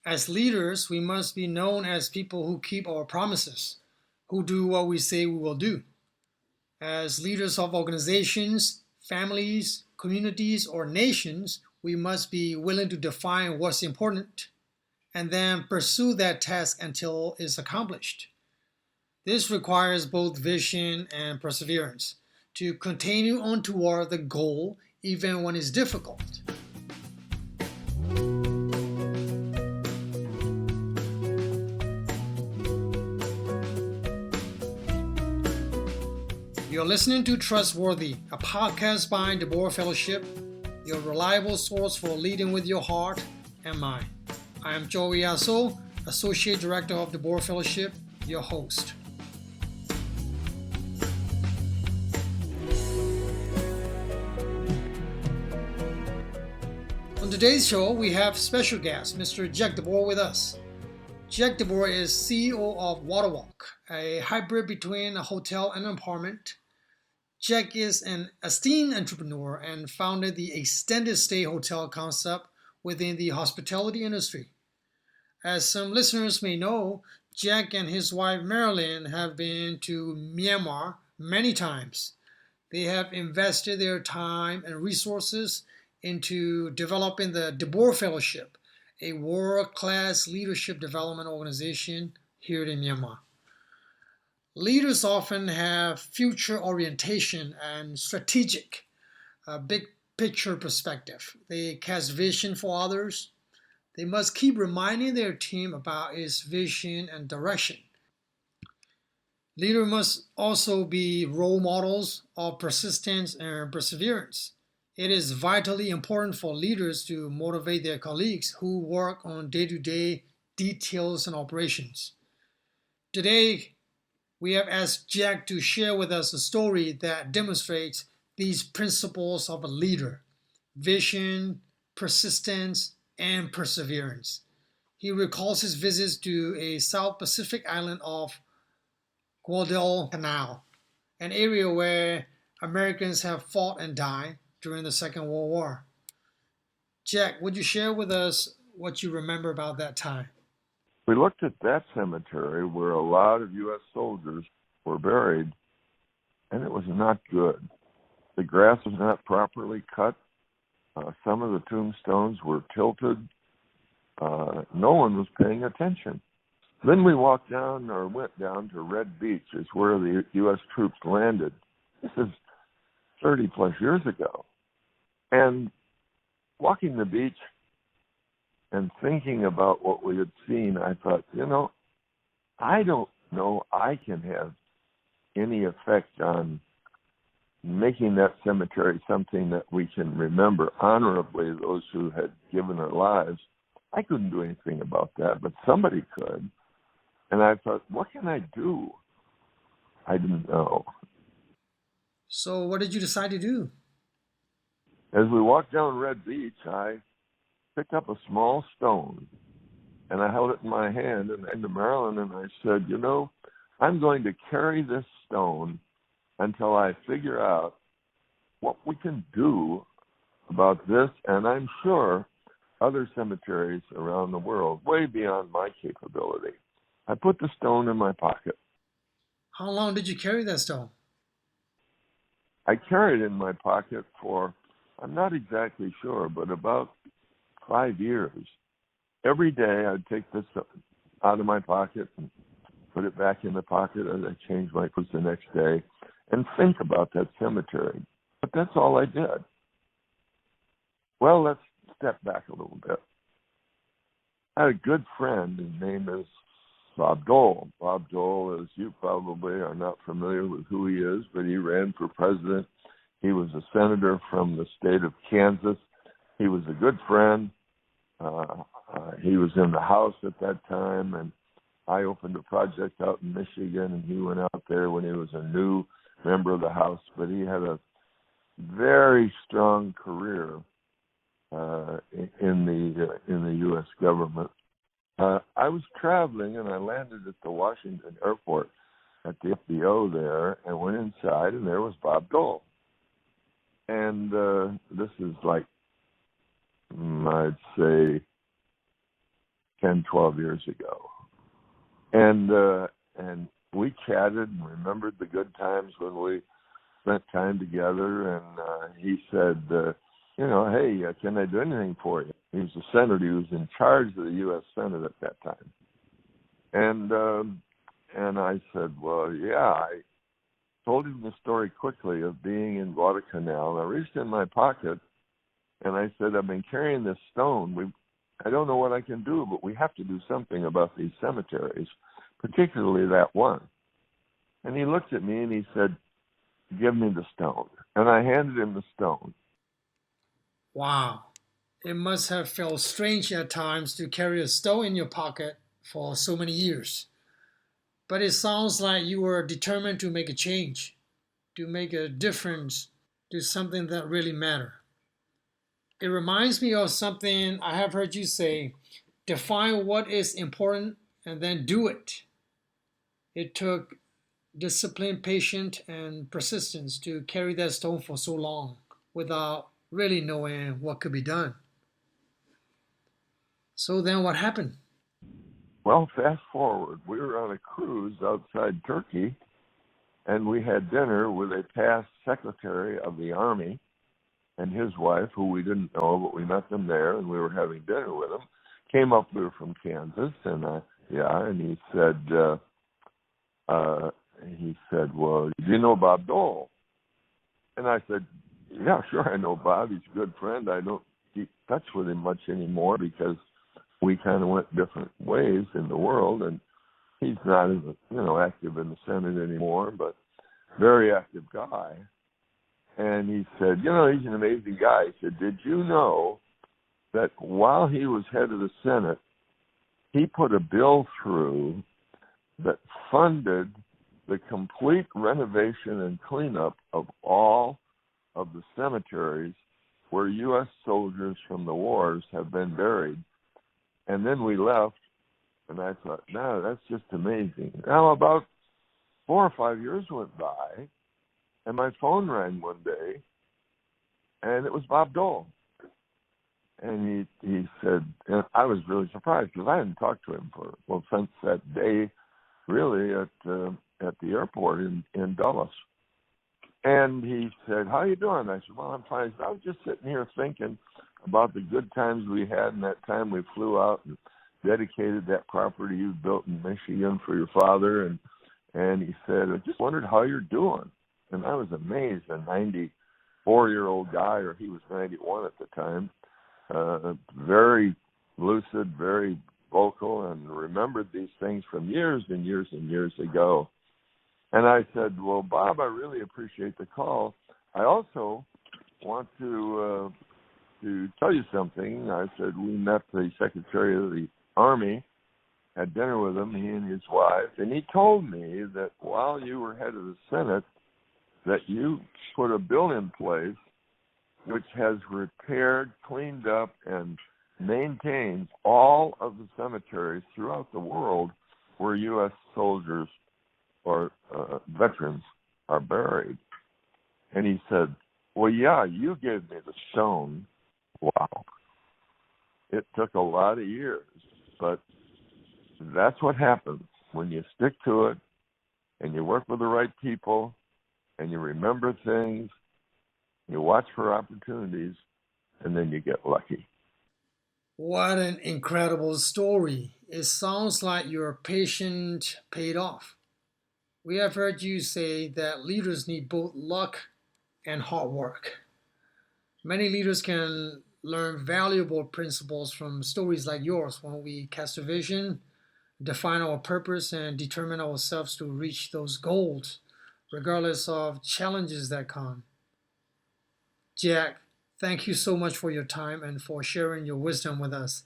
As leaders, we must be known as people who keep our promises, who do what we say we will do. As leaders of organizations, families, communities, or nations, we must be willing to define what's important and then pursue that task until it's accomplished. This requires both vision and perseverance to continue on toward the goal even when it's difficult. You're listening to Trustworthy, a podcast by DeBoer Fellowship, your reliable source for leading with your heart and mind. I am Joey Yasso, Associate Director of DeBoer Fellowship, your host. On today's show, we have special guest, Mr. Jack DeBoer, with us. Jack DeBoer is CEO of WaterWalk, a hybrid between a hotel and an apartment. Jack is an esteemed entrepreneur and founded the extended stay hotel concept within the hospitality industry. As some listeners may know, Jack and his wife Marilyn have been to Myanmar many times. They have invested their time and resources into developing the DeBoer Fellowship, a world-class leadership development organization here in Myanmar. Leaders often have future orientation and strategic, big picture perspective. They cast vision for others. They must keep reminding their team about its vision and direction. Leaders must also be role models of persistence and perseverance. It is vitally important for leaders to motivate their colleagues who work on day-to-day details and operations. Today, we have asked Jack to share with us a story that demonstrates these principles of a leader: vision, persistence, and perseverance. He recalls his visits to a South Pacific island of Guadalcanal, an area where Americans have fought and died during the Second World War. Jack, would you share with us what you remember about that time? We looked at that cemetery where a lot of U.S. soldiers were buried, and it was not good. The grass was not properly cut. Some of the tombstones were tilted. No one was paying attention. Then we went down to Red Beach, is where the U.S. troops landed. This is 30 plus years ago. And walking the beach and thinking about what we had seen, I thought, I don't know I can have any effect on making that cemetery something that we can remember honorably, those who had given their lives. I couldn't do anything about that, but somebody could. And I thought, what can I do? I didn't know. So what did you decide to do? As we walked down Red Beach, I picked up a small stone, and I held it in my hand and to Marilyn, and I said, I'm going to carry this stone until I figure out what we can do about this, and I'm sure other cemeteries around the world, way beyond my capability. I put the stone in my pocket. How long did you carry that stone? I carried it in my pocket for, I'm not exactly sure, but about 5 years. Every day I'd take this out of my pocket and put it back in the pocket as I changed my clothes the next day and think about that cemetery. But that's all I did. Well, let's step back a little bit. I had a good friend. His name is Bob Dole. Bob Dole, as you probably are not familiar with who he is, but he ran for president. He was a senator from the state of Kansas. He was a good friend. He was in the House at that time, and I opened a project out in Michigan, and he went out there when he was a new member of the House. But he had a very strong career in the U.S. government. I was traveling, and I landed at the Washington airport at the FBO there, and went inside, and there was Bob Dole. And this is like, I'd say, 10, 12 years ago. And we chatted and remembered the good times when we spent time together. And he said, hey, can I do anything for you? He was the senator. He was in charge of the U.S. Senate at that time. And I said, well, yeah. I told him the story quickly of being in Guadalcanal. I reached in my pocket, and I said, I've been carrying this stone. I don't know what I can do, but we have to do something about these cemeteries, particularly that one. And he looked at me and he said, give me the stone. And I handed him the stone. Wow. It must have felt strange at times to carry a stone in your pocket for so many years. But it sounds like you were determined to make a change, to make a difference, do something that really mattered. It reminds me of something I have heard you say, define what is important and then do it. It took discipline, patience, and persistence to carry that stone for so long without really knowing what could be done. So then what happened? Well, fast forward, we were on a cruise outside Turkey, and we had dinner with a past Secretary of the Army and his wife, who we didn't know, but we met them there, and we were having dinner with them. Came up, we were from Kansas, and he said, well, do you know Bob Dole? And I said, yeah, sure, I know Bob. He's a good friend. I don't keep touch with him much anymore because we kind of went different ways in the world, and he's not as active in the Senate anymore, but very active guy. And he said, he's an amazing guy. He said, did you know that while he was head of the Senate, he put a bill through that funded the complete renovation and cleanup of all of the cemeteries where U.S. soldiers from the wars have been buried. And then we left, and I thought, no, that's just amazing. Now, about 4 or 5 years went by, and my phone rang one day, and it was Bob Dole. And he said, and I was really surprised because I hadn't talked to him since that day, really, at the airport in Dulles. And he said, how you doing? I said, well, I'm fine. I was just sitting here thinking about the good times we had in that time we flew out and dedicated that property you built in Michigan for your father. And he said, I just wondered how you're doing. And I was amazed, a 94-year-old guy, or he was 91 at the time, very lucid, very vocal, and remembered these things from years and years and years ago. And I said, well, Bob, I really appreciate the call. I also want to tell you something. I said, we met the Secretary of the Army, had dinner with him, he and his wife, and he told me that while you were head of the Senate, that you put a bill in place which has repaired, cleaned up, and maintains all of the cemeteries throughout the world where U.S. soldiers or veterans are buried. And he said, well, yeah, you gave me the stone. Wow. It took a lot of years, but that's what happens when you stick to it and you work with the right people and you remember things, you watch for opportunities, and then you get lucky. What an incredible story. It sounds like your patience paid off. We have heard you say that leaders need both luck and hard work. Many leaders can learn valuable principles from stories like yours when we cast a vision, define our purpose, and determine ourselves to reach those goals, regardless of challenges that come. Jack, thank you so much for your time and for sharing your wisdom with us.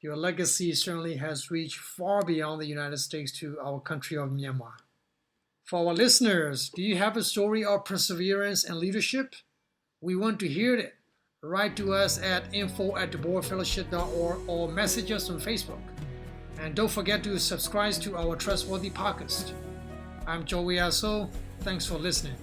Your legacy certainly has reached far beyond the United States to our country of Myanmar. For our listeners, do you have a story of perseverance and leadership? We want to hear it. Write to us at info@deboerfellowship.org or message us on Facebook. And don't forget to subscribe to our Trustworthy podcast. I'm Joey Asso. Thanks for listening.